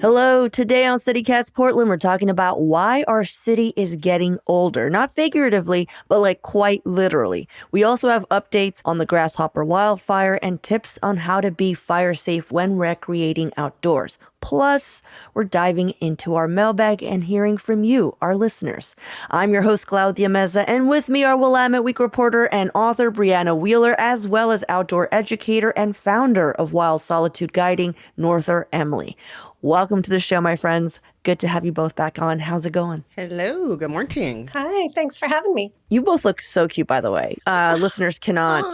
Hello, today on CityCast Portland, we're talking about why our city is getting older. Not figuratively, but like quite literally. We also have updates on the Grasshopper wildfire and tips on how to be fire safe when recreating outdoors. Plus, we're diving into our mailbag and hearing from you, our listeners. I'm your host, Claudia Meza, and with me are Willamette Week reporter and author Brianna Wheeler, as well as outdoor educator and founder of Wild Solitude Guiding, Norther Emily. Welcome to the show, my friends. Good to have you both back on. How's it going? Hello. Good morning. Hi. Thanks for having me. You both look so cute, by the way. Listeners cannot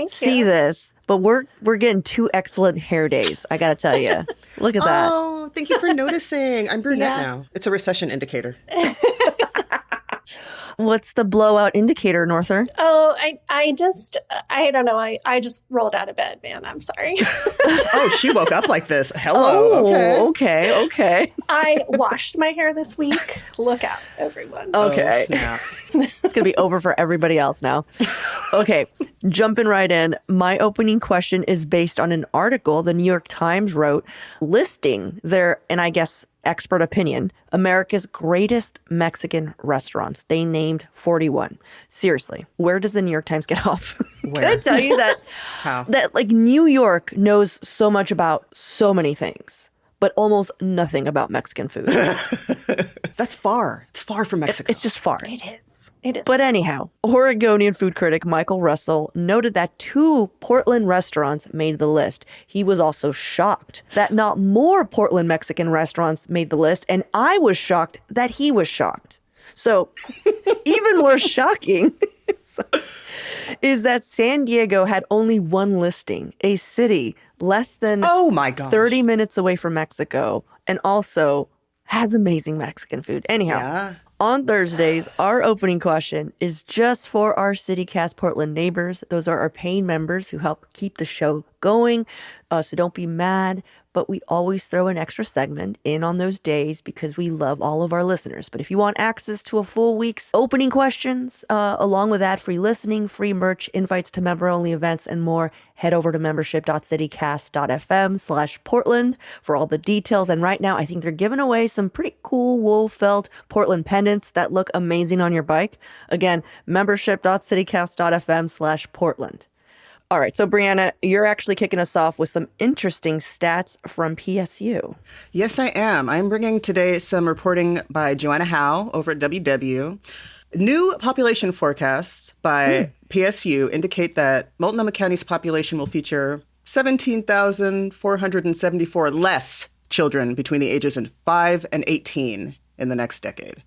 see this, but we're getting two excellent hair days. I got to tell you. Look at that. Oh, thank you for noticing. I'm brunette now. It's a recession indicator. What's the blowout indicator, Norther? Oh, I don't know. I just rolled out of bed, man. I'm sorry. Oh, she woke up like this. Hello. Okay. I washed my hair this week. Look out, everyone. Okay. Oh, snap. It's going to be over for everybody else now. Okay, jumping right in. My opening question is based on an article the New York Times wrote listing their, and I guess expert opinion, America's greatest Mexican restaurants. They named 41. Seriously, where does the New York Times get off? Can I tell you that that like New York knows so much about so many things, but almost nothing about Mexican food. That's far. It's far from Mexico. It's just far. It is. But anyhow, Oregonian food critic Michael Russell noted that 2 Portland restaurants made the list. He was also shocked that not more Portland Mexican restaurants made the list, and I was shocked that he was shocked. So even more shocking is that San Diego had only 1 listing, a city less than 30 minutes away from Mexico, and also has amazing Mexican food. Anyhow, on Thursdays, our opening question is just for our CityCast Portland neighbors. Those are our paying members who help keep the show going. So don't be mad, but we always throw an extra segment in on those days because we love all of our listeners. But if you want access to a full week's opening questions, along with ad-free listening, free merch, invites to member-only events, and more, head over to membership.citycast.fm/Portland for all the details. And right now, I think they're giving away some pretty cool wool felt Portland pendants that look amazing on your bike. Again, membership.citycast.fm/Portland. All right, so Brianna, you're actually kicking us off with some interesting stats from PSU. Yes, I am. I'm bringing today some reporting by Joanna Howe over at WW. New population forecasts by PSU indicate that Multnomah County's population will feature 17,474 less children between the ages of 5 and 18 in the next decade.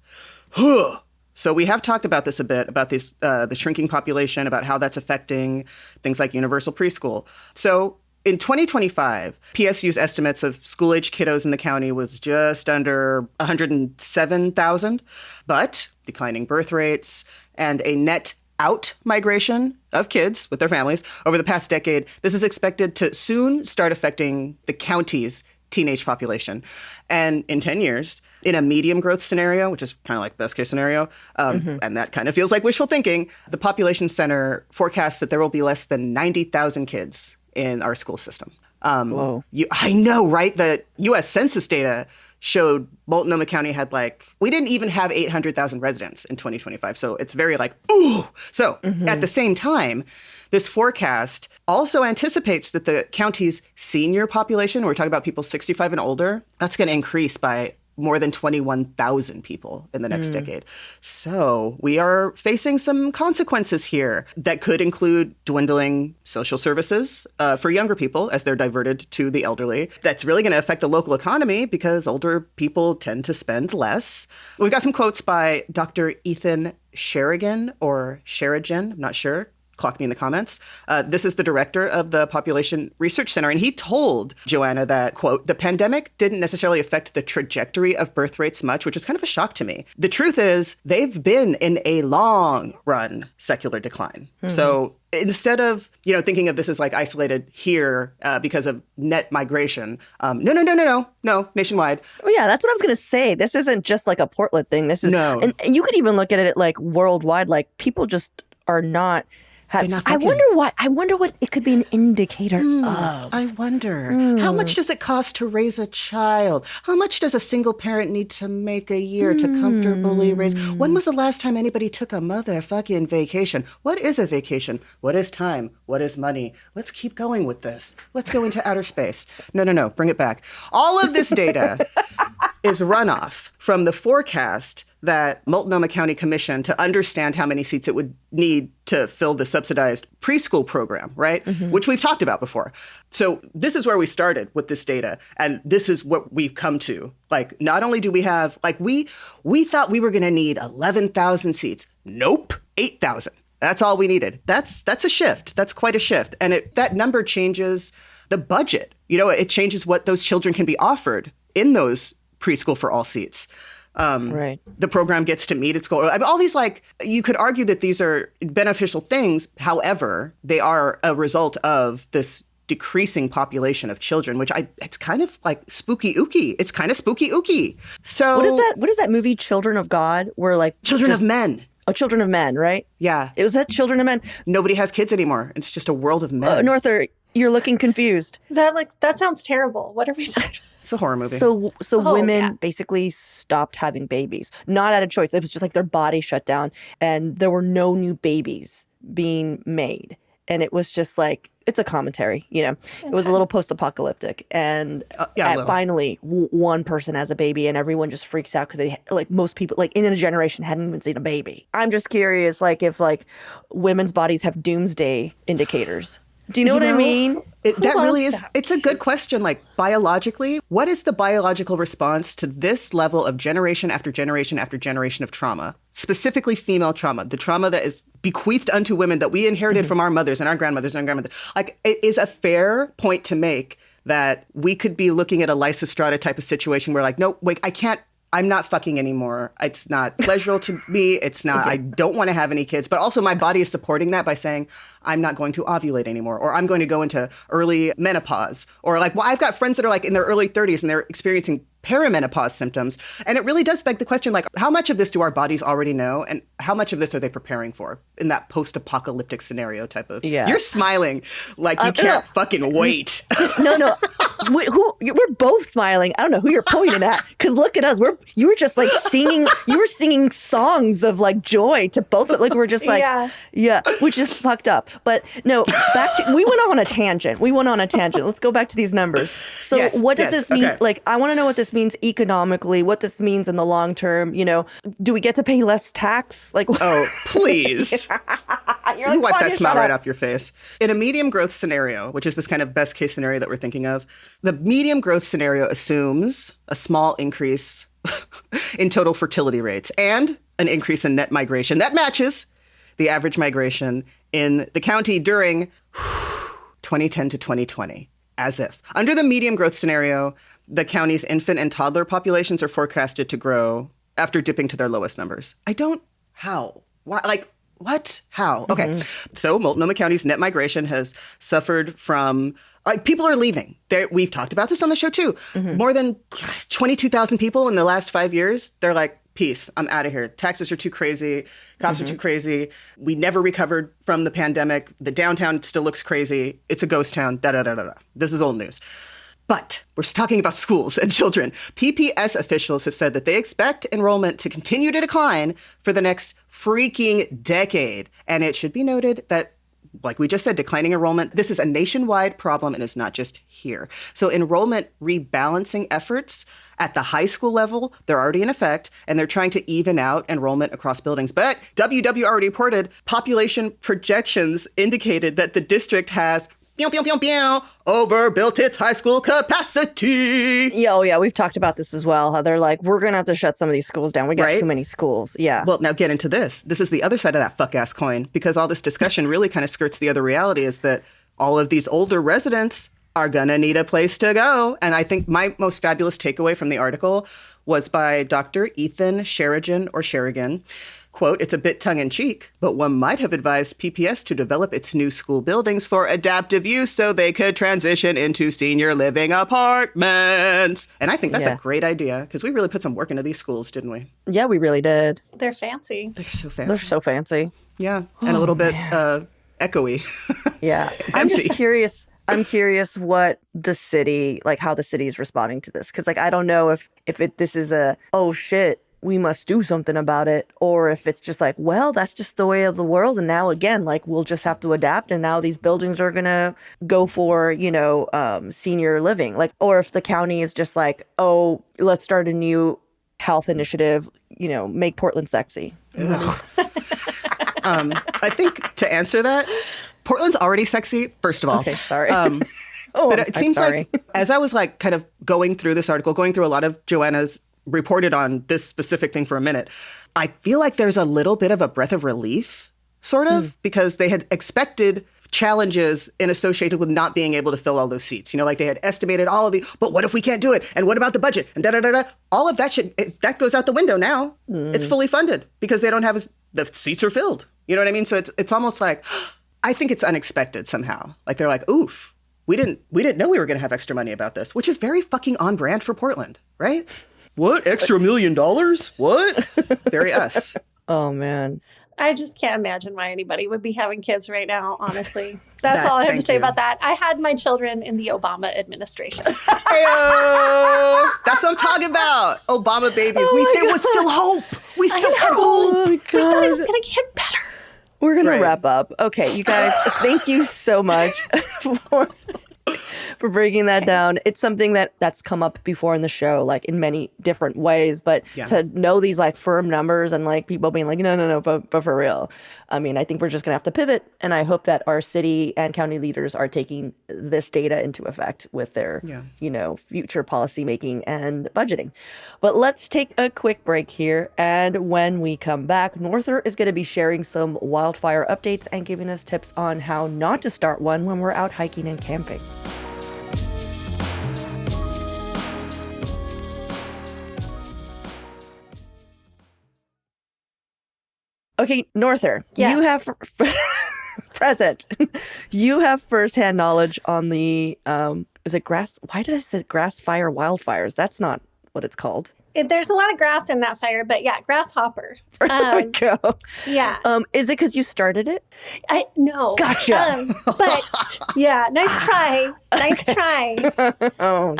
So we have talked about this a bit, about this, the shrinking population, about how that's affecting things like universal preschool. So in 2025, PSU's estimates of school-age kiddos in the county was just under 107,000, but declining birth rates and a net out migration of kids with their families over the past decade, this is expected to soon start affecting the county's teenage population. And in 10 years, in a medium growth scenario, which is kind of like best case scenario, and that kind of feels like wishful thinking, the Population Center forecasts that there will be less than 90,000 kids in our school system. Whoa. I know, right? The U.S. Census data showed Multnomah County had we didn't even have 800,000 residents in 2025. So it's very ooh. So at the same time, this forecast also anticipates that the county's senior population, we're talking about people 65 and older, that's going to increase by more than 21,000 people in the next decade. So we are facing some consequences here that could include dwindling social services for younger people as they're diverted to the elderly. That's really going to affect the local economy because older people tend to spend less. We've got some quotes by Dr. Ethan Sherigan or Sherigan, I'm not sure. Clock me in the comments. This is the director of the Population Research Center, and he told Joanna that, quote, the pandemic didn't necessarily affect the trajectory of birth rates much, which is kind of a shock to me. The truth is they've been in a long run secular decline. So instead of, thinking of this as isolated here because of net migration, no, nationwide. Oh, yeah, that's what I was going to say. This isn't just a Portland thing. This is, no. And you could even look at it worldwide, people just are not I not fucking. wonder why. I wonder what it could be an indicator of. I wonder, how much does it cost to raise a child? How much does a single parent need to make a year to comfortably raise? When was the last time anybody took a motherfucking vacation? What is a vacation? What is time? What is money? Let's keep going with this. Let's go into outer space. No. Bring it back. All of this data is runoff from the forecast that Multnomah County commissioned to understand how many seats it would need to fill the subsidized preschool program, right? Which we've talked about before. So this is where we started with this data. And this is what we've come to. Like, not only do we have, like, we thought we were going to need 11,000 seats. Nope, 8,000. That's all we needed. That's a shift. That's quite a shift. And that number changes the budget. It changes what those children can be offered in those preschool for all seats. Right. The program gets to meet its goal. I mean, all these, like, you could argue that these are beneficial things. However, they are a result of this decreasing population of children, which it's kind of like spooky ooky. It's kind of spooky ooky. So What is that movie, Children of God, where like Children of Men. Oh, Children of Men, right? Yeah. It was that Children of Men. Nobody has kids anymore. It's just a world of men. Norther, you're looking confused. That sounds terrible. What are we talking about? It's a horror movie. So women yeah. basically stopped having babies, not out of choice. It was just like their body shut down, and there were no new babies being made. And it was just like, it's a commentary, It was a little post-apocalyptic. And finally, one person has a baby, and everyone just freaks out because most people, like in a generation, hadn't even seen a baby. I'm just curious, like if like women's bodies have doomsday indicators. Do you know what I mean? That really is, it's a good question. Like, biologically, what is the biological response to this level of generation after generation after generation of trauma, specifically female trauma, the trauma that is bequeathed unto women that we inherited from our mothers and our grandmothers and our grandmothers? Like, it is a fair point to make that we could be looking at a Lysistrata type of situation where, like, no, wait, I'm not fucking anymore. It's not pleasurable to me. It's not, I don't want to have any kids. But also my body is supporting that by saying, I'm not going to ovulate anymore, or I'm going to go into early menopause. Or like, well, I've got friends that are like in their early 30s and they're experiencing perimenopause symptoms. And it really does beg the question, like, how much of this do our bodies already know? And how much of this are they preparing for in that post-apocalyptic scenario type of, You're smiling like you can't fucking wait. No. We're both smiling. I don't know who you're pointing at, because look at us. You were just like singing. You were singing songs of like joy to both. Like we're just like, yeah, which is fucked up. But no, we went on a tangent. Let's go back to these numbers. So what does this mean? Okay. Like, I want to know what this means economically, what this means in the long term. Do we get to pay less tax? Like, oh, please. You wipe that smile right off your face. In a medium growth scenario, which is this kind of best case scenario that we're thinking of, the medium growth scenario assumes a small increase in total fertility rates and an increase in net migration. That matches the average migration in the county during 2010 to 2020, as if. Under the medium growth scenario, the county's infant and toddler populations are forecasted to grow after dipping to their lowest numbers. How? Why? Like, what? How? Okay. So Multnomah County's net migration has suffered from, like, people are leaving. We've talked about this on the show too. More than 22,000 people in the last 5 years. They're like, peace, I'm out of here. Taxes are too crazy. Cops are too crazy. We never recovered from the pandemic. The downtown still looks crazy. It's a ghost town. Da-da-da-da-da. This is old news. But we're talking about schools and children. PPS officials have said that they expect enrollment to continue to decline for the next freaking decade. And it should be noted that, like we just said, declining enrollment, this is a nationwide problem and it's not just here. So enrollment rebalancing efforts at the high school level, they're already in effect, and they're trying to even out enrollment across buildings. But WW already reported population projections indicated that the district has overbuilt its high school capacity. Yeah, we've talked about this as well. How they're like, we're going to have to shut some of these schools down. We got too many schools. Yeah. Well, now get into this. This is the other side of that fuck-ass coin, because all this discussion really kind of skirts the other reality is that all of these older residents are going to need a place to go. And I think my most fabulous takeaway from the article was by Dr. Ethan Sherigan. Quote, it's a bit tongue-in-cheek, but one might have advised PPS to develop its new school buildings for adaptive use so they could transition into senior living apartments. And I think that's a great idea, because we really put some work into these schools, didn't we? Yeah, we really did. They're fancy. They're so fancy. They're so fancy. Yeah, and a little bit echoey. Yeah. I'm just Empty. curious. I'm curious what the city, like how the city is responding to this. Cause like, I don't know if this is oh shit, we must do something about it. Or if it's just like, well, that's just the way of the world. And now again, like we'll just have to adapt. And now these buildings are going to go for, senior living. Like, or if the county is just like, oh, let's start a new health initiative, make Portland sexy. I think to answer that, Portland's already sexy, first of all. Okay, sorry. But it seems sorry. like as I was like kind of going through this article, going through a lot of Joanna's reported on this specific thing for a minute, I feel like there's a little bit of a breath of relief, sort of, because they had expected challenges associated with not being able to fill all those seats. Like they had estimated all of but what if we can't do it? And what about the budget? And da-da-da-da. All of that shit, that goes out the window now. It's fully funded because they don't have the seats are filled. You know what I mean? So it's almost like, I think it's unexpected somehow. Like they're like, oof, we didn't know we were going to have extra money about this, which is very fucking on brand for Portland, right? What? Extra $1 million? What? Very us. Oh, man. I just can't imagine why anybody would be having kids right now, honestly. That's all I have to Thank say you. about that. I had my children in the Obama administration. Heyo! That's what I'm talking about. Obama babies. There was still hope. We still had hope. Oh, my We thought it was God. going to get better. We're going Right. to wrap up. Okay, you guys, thank you so much for breaking that down. It's something that's come up before in the show, like in many different ways, but Yeah. to know these like firm numbers and like people being like, no, but for real. I mean, I think we're just going to have to pivot. And I hope that our city and county leaders are taking this data into effect with their, future policymaking and budgeting. But let's take a quick break here. And when we come back, Norther is going to be sharing some wildfire updates and giving us tips on how not to start one when we're out hiking and camping. Okay, Norther, Yes. you have present. You have firsthand knowledge on the is it grass? Why did I say grass fire wildfires? That's not what it's called. There's a lot of grass in that fire, but yeah, grasshopper. There we go. Yeah. Is it because you started it? No. Gotcha. But yeah, nice try. Nice try. Oh,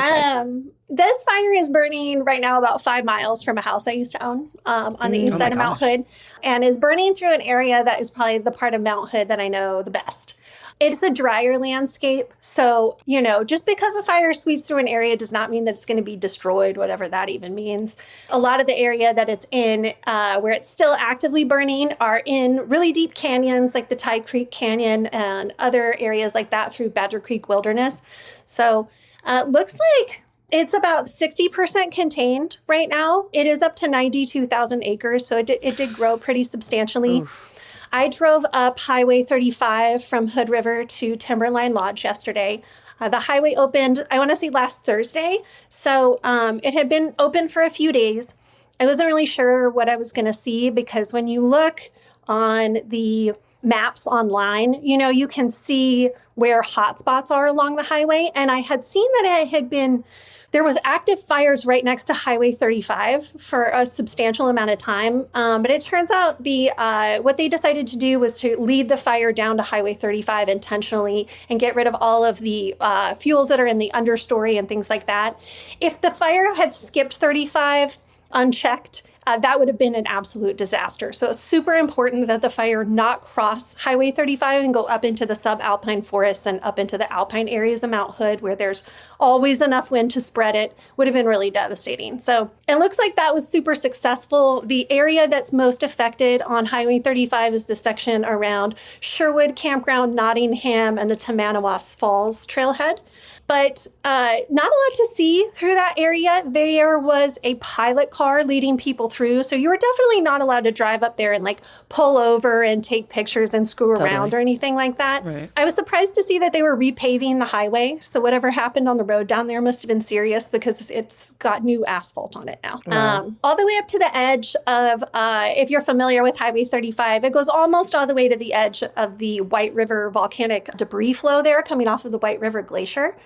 This fire is burning right now about 5 miles from a house I used to own on the east side of Mount Hood, and is burning through an area that is probably the part of Mount Hood that I know the best. It's a drier landscape. So, just because a fire sweeps through an area does not mean that it's going to be destroyed, whatever that even means. A lot of the area that it's in, where it's still actively burning, are in really deep canyons like the Tide Creek Canyon and other areas like that through Badger Creek Wilderness. So, looks like it's about 60% contained right now. It is up to 92,000 acres. So it did grow pretty substantially. Oof. I drove up Highway 35 from Hood River to Timberline Lodge yesterday. The highway opened, I want to say last Thursday. So it had been open for a few days. I wasn't really sure what I was going to see because when you look on the maps online, you can see where hotspots are along the highway. And I had seen that there was active fires right next to Highway 35 for a substantial amount of time. But it turns out what they decided to do was to lead the fire down to Highway 35 intentionally and get rid of all of the fuels that are in the understory and things like that. If the fire had skipped 35 unchecked, that would have been an absolute disaster. So it's super important that the fire not cross Highway 35 and go up into the subalpine forests and up into the alpine areas of Mount Hood where there's always enough wind to spread it. Would have been really devastating. So it looks like that was super successful. The area that's most affected on Highway 35 is the section around Sherwood Campground, Nottingham, and the Tamanawas Falls trailhead. But not a lot to see through that area. There was a pilot car leading people through. So you were definitely not allowed to drive up there and like pull over and take pictures and screw around or anything like that. Right. I was surprised to see that they were repaving the highway. So whatever happened on the road down there must have been serious because it's got new asphalt on it now. Wow. All the way up to the edge of, if you're familiar with Highway 35, it goes almost all the way to the edge of the White River volcanic debris flow there coming off of the White River Glacier.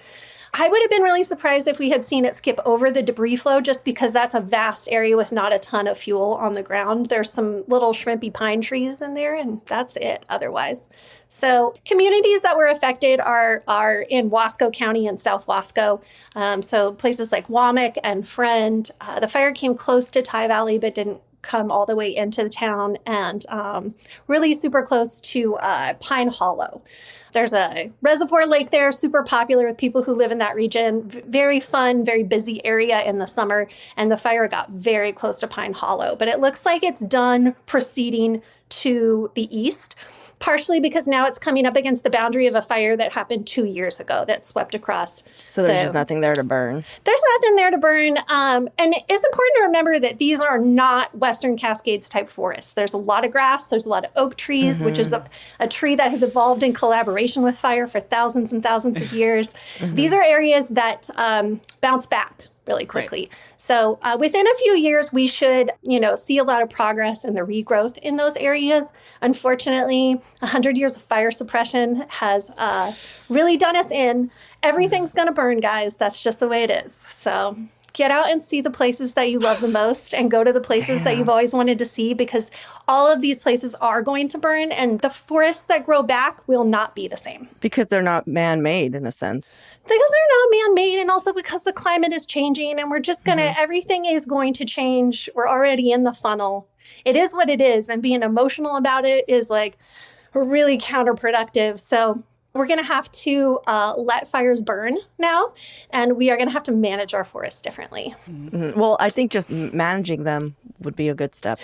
I would have been really surprised if we had seen it skip over the debris flow, just because that's a vast area with not a ton of fuel on the ground. There's some little shrimpy pine trees in there, and that's it otherwise. So communities that were affected are in Wasco County and South Wasco. So places like Wamak and Friend. The fire came close to Tye Valley, but didn't come all the way into the town, and really super close to Pine Hollow. There's a reservoir lake there, super popular with people who live in that region. Very fun, very busy area in the summer. And the fire got very close to Pine Hollow. But it looks like it's done proceeding to the east, partially because now it's coming up against the boundary of a fire that happened 2 years ago that swept across. So there's just nothing there to burn. There's nothing there to burn. And it's important to remember that these are not Western Cascades type forests. There's a lot of grass. There's a lot of oak trees, which is a tree that has evolved in collaboration with fire for thousands and thousands of years. These are areas that bounce back really quickly. Right. So within a few years, we should, see a lot of progress in the regrowth in those areas. Unfortunately, 100 years of fire suppression has really done us in. Everything's going to burn, guys. That's just the way it is. So get out and see the places that you love the most, and go to the places that you've always wanted to see, because all of these places are going to burn, and the forests that grow back will not be the same. Because they're not man-made in a sense. Because they're not man-made, and also because the climate is changing, and we're just going to, everything is going to change. We're already in the funnel. It is what it is, and being emotional about it is like really counterproductive. So we're going to have to let fires burn now, and we are going to have to manage our forests differently. Well, I think just managing them would be a good step.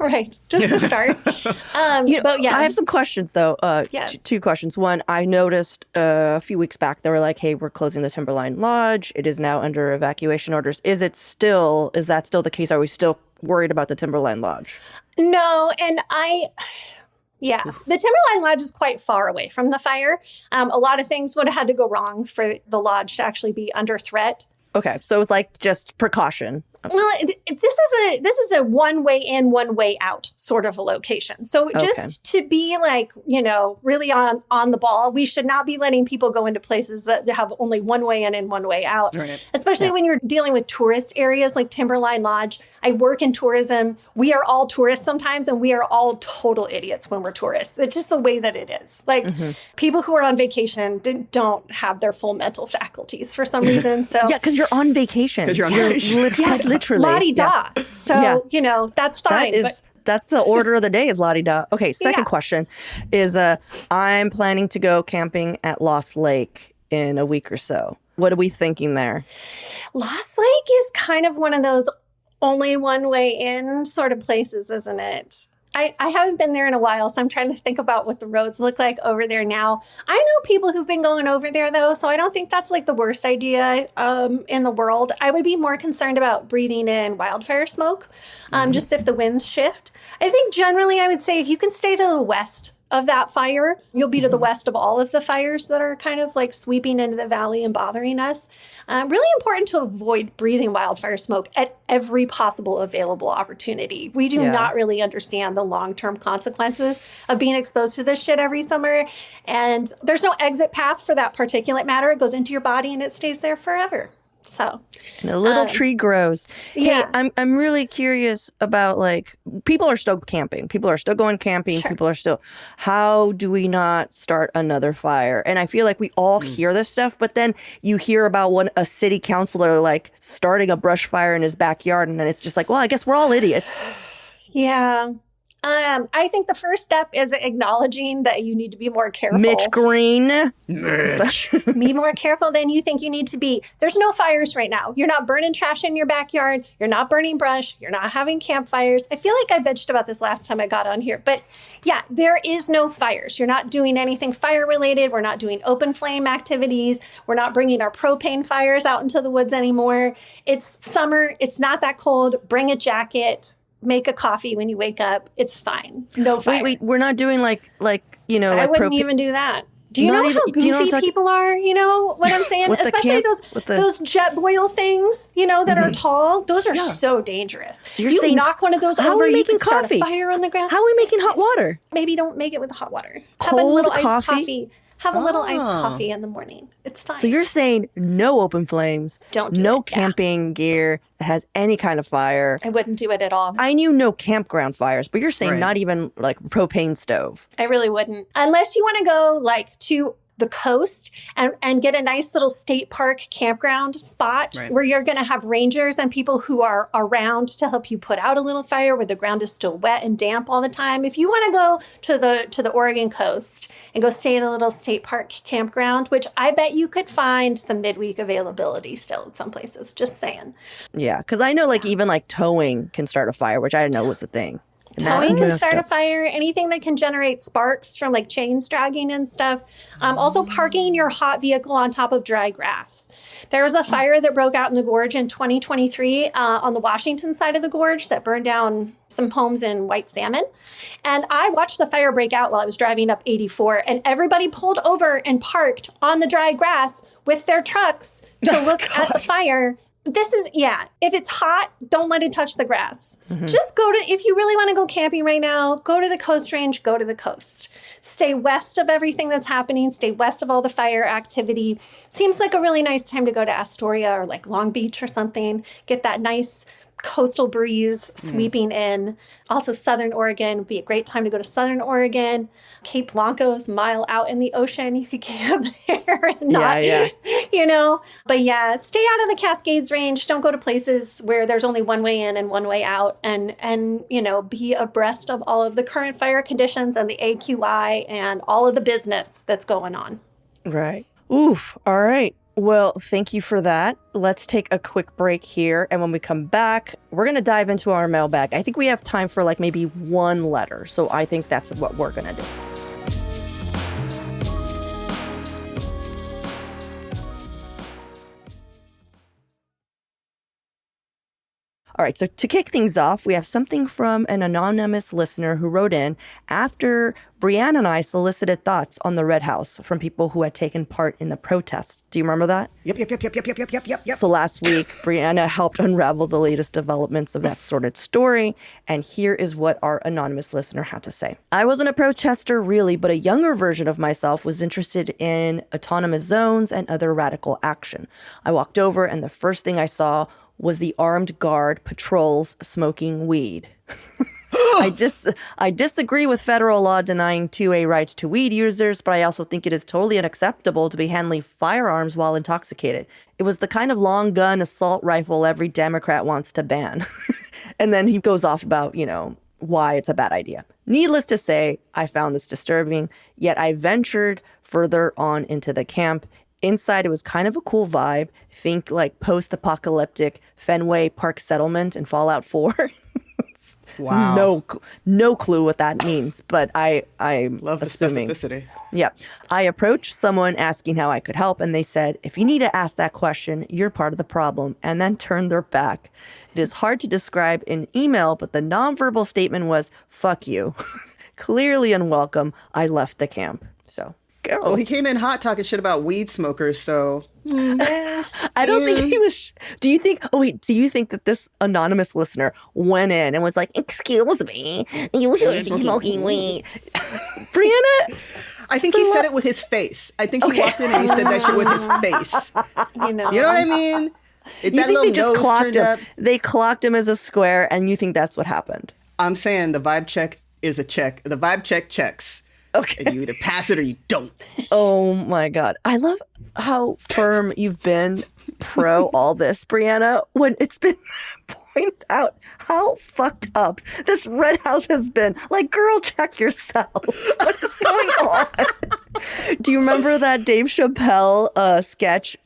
Right, just to start. But yeah. I have some questions, though. Yes. Two questions. One, I noticed a few weeks back, they were like, hey, we're closing the Timberline Lodge. It is now under evacuation orders. Is that still the case? Are we still worried about the Timberline Lodge? No, and yeah, the Timberline Lodge is quite far away from the fire. A lot of things would have had to go wrong for the lodge to actually be under threat. Okay, so it was like just precaution. Well, this is a one way in, one way out sort of a location. So just to be like, really on the ball, we should not be letting people go into places that have only one way in and one way out. Right. Especially when you're dealing with tourist areas like Timberline Lodge. I work in tourism. We are all tourists sometimes, and we are all total idiots when we're tourists. It's just the way that it is. Like people who are on vacation don't have their full mental faculties for some reason. So yeah, because you're on vacation. Because you're on vacation. Literally. La-di-da. Yeah. So, that's fine. That's the order of the day is la-di-da. Okay, second question is I'm planning to go camping at Lost Lake in a week or so. What are we thinking there? Lost Lake is kind of one of those only one way in sort of places, isn't it? I haven't been there in a while, so I'm trying to think about what the roads look like over there now. I know people who've been going over there, though, so I don't think that's like the worst idea in the world. I would be more concerned about breathing in wildfire smoke, just if the winds shift. I think generally I would say if you can stay to the west of that fire, you'll be to the west of all of the fires that are kind of like sweeping into the valley and bothering us. Really important to avoid breathing wildfire smoke at every possible available opportunity. We do not really understand the long-term consequences of being exposed to this shit every summer. And there's no exit path for that particulate matter. It goes into your body and it stays there forever. So and a little tree grows. Yeah. Hey, I'm really curious about, like, people are still camping. People are still going camping. Sure. People are still, how do we not start another fire? And I feel like we all hear this stuff, but then you hear about a city councilor like starting a brush fire in his backyard, and then it's just like, well, I guess we're all idiots. Yeah. I think the first step is acknowledging that you need to be more careful. Mitch Green. Be more careful than you think you need to be. There's no fires right now. You're not burning trash in your backyard. You're not burning brush. You're not having campfires. I feel like I bitched about this last time I got on here. But yeah, there is no fires. You're not doing anything fire related. We're not doing open flame activities. We're not bringing our propane fires out into the woods anymore. It's summer. It's not that cold. Bring a jacket. Make a coffee when you wake up. It's fine. No fire. Wait, we're not doing like I wouldn't even do that. Do you know how goofy people are? You know what I'm saying? Especially those jet boil things, that are tall. Those are so dangerous. So you're saying, knock one of those how over, are we you making can start a coffee? fire on the ground. How are we making hot water? Maybe don't make it with hot water. Cold Have a little coffee? iced coffee. Have a little iced coffee in the morning. It's fine. So you're saying no open flames, Don't do no it, yeah. camping gear that has any kind of fire. I wouldn't do it at all. I knew no campground fires, but you're saying Right. not even like propane stove. I really wouldn't. Unless you want to go like to the coast and get a nice little state park campground spot Right. where you're going to have rangers and people who are around to help you put out a little fire where the ground is still wet and damp all the time. If you want to go to the Oregon coast and go stay at a little state park campground, which I bet you could find some midweek availability still at some places, just saying. Yeah, because I know like even like towing can start a fire, which I didn't know was a thing. And that's Towing can messed start a up. fire. Anything that can generate sparks from like chains dragging and stuff. Also, parking your hot vehicle on top of dry grass. There was a fire that broke out in the gorge in 2023 on the Washington side of the gorge that burned down some homes in White Salmon. And I watched the fire break out while I was driving up 84, and everybody pulled over and parked on the dry grass with their trucks to look at the fire. This is, if it's hot, don't let it touch the grass. Just if you really want to go camping right now, go to the coast range, go to the coast. Stay west of everything that's happening. Stay west of all the fire activity. Seems like a really nice time to go to Astoria or like Long Beach or something. Get that nice coastal breeze sweeping in. Also, Southern Oregon would be a great time to go to Southern Oregon. Cape Blanco's a mile out in the ocean. You could camp there and not, But yeah, stay out of the Cascades range. Don't go to places where there's only one way in and one way out. And be abreast of all of the current fire conditions and the AQI and all of the business that's going on. Right. Oof. All right. Well, thank you for that. Let's take a quick break here. And when we come back, we're going to dive into our mailbag. I think we have time for like maybe one letter. So I think that's what we're going to do. All right, so to kick things off, we have something from an anonymous listener who wrote in after Brianna and I solicited thoughts on the Red House from people who had taken part in the protests. Do you remember that? Yep. So last week, Brianna helped unravel the latest developments of that sordid story, and here is what our anonymous listener had to say. I wasn't a protester really, but a younger version of myself was interested in autonomous zones and other radical action. I walked over, and the first thing I saw was the armed guard patrols smoking weed. I disagree with federal law denying 2A rights to weed users, but I also think it is totally unacceptable to be handling firearms while intoxicated. It was the kind of long gun assault rifle every Democrat wants to ban. And then he goes off about, why it's a bad idea. Needless to say, I found this disturbing, yet I ventured further on into the camp. Inside, it was kind of a cool vibe. Think like post-apocalyptic Fenway Park settlement in Fallout 4. Wow. No clue what that means, but I'm Love the assuming. specificity. Yeah. I approached someone asking how I could help, and they said, if you need to ask that question, you're part of the problem, and then turned their back. It is hard to describe in email, but the nonverbal statement was, fuck you. Clearly unwelcome. I left the camp. So go. Well, he came in hot talking shit about weed smokers, so I don't think he was. Do you think that this anonymous listener went in and was like, excuse me, you should be smoking weed? Brianna? I think he said it with his face. I think he walked in and he said that shit with his face. You know what I mean? You think they just clocked him? They clocked him as a square, and you think that's what happened? I'm saying the vibe check is a check. The vibe check checks. Okay. And you either pass it or you don't. Oh my God. I love how firm you've been pro all this, Brianna, when it's been pointed out how fucked up this Red House has been. Like, girl, check yourself. What is going on? Do you remember that Dave Chappelle sketch,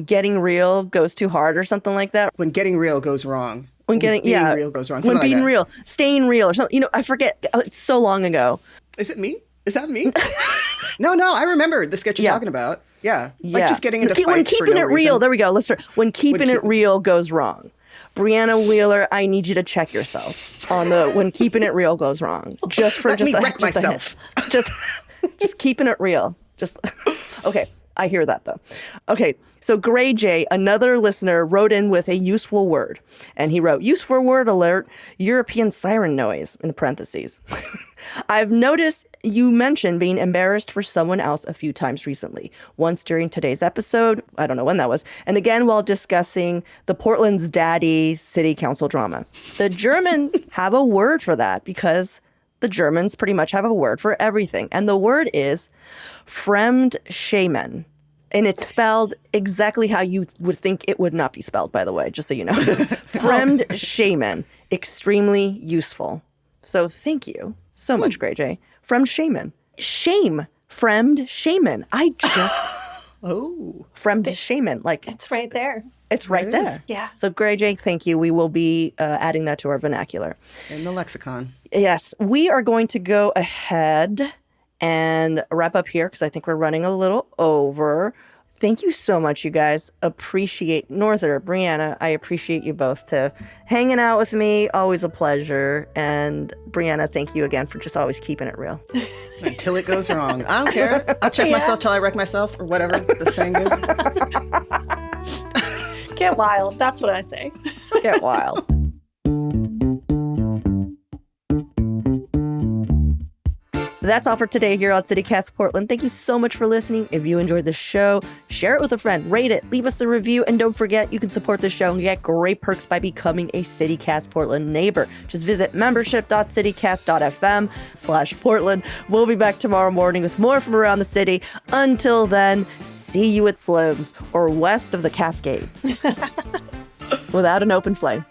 Getting Real Goes Too Hard or something like that? When getting real goes wrong. When being real goes wrong. When like being that. real, staying real or something. I forget. It's so long ago. Is it me? Is that me? No, I remember the sketch you're talking about. Yeah. Like just getting into fights when keeping for no it real, reason. there we go. Let's start. When keeping it real goes wrong. Brianna Wheeler, I need you to check yourself on the when keeping it real goes wrong. Just for Let me wreck myself. Just keeping it real. Just okay. I hear that, though. Okay, so Gray J, another listener, wrote in with a useful word. And he wrote, useful word alert, European siren noise, in parentheses. I've noticed you mentioned being embarrassed for someone else a few times recently. Once during today's episode, I don't know when that was, and again while discussing the Portland's Daddy city council drama. The Germans have a word for that because the Germans pretty much have a word for everything. And the word is Fremdschämen. And it's spelled exactly how you would think it would not be spelled, by the way, just so you know. Fremdschämen. Extremely useful. So thank you so much, Gray J. Fremdschämen. Shame. Fremdschämen. I just... Fremdschämen. Like, It's right there. it's right there. Yeah. So Gray J, thank you. We will be adding that to our vernacular. In the lexicon. Yes, we are going to go ahead and wrap up here because I think we're running a little over. Thank you so much, you guys. Appreciate Norther, Brianna. I appreciate you both to hanging out with me. Always a pleasure. And Brianna, thank you again for just always keeping it real. Until it goes wrong. I don't care. I'll check myself till I wreck myself or whatever the saying is. Get wild. That's what I say. Get wild. That's all for today here on CityCast Portland. Thank you so much for listening. If you enjoyed the show, share it with a friend, rate it, leave us a review, and don't forget you can support the show and get great perks by becoming a CityCast Portland neighbor. Just visit membership.citycast.fm/Portland. We'll be back tomorrow morning with more from around the city. Until then, see you at Slim's or west of the Cascades. Without an open flame.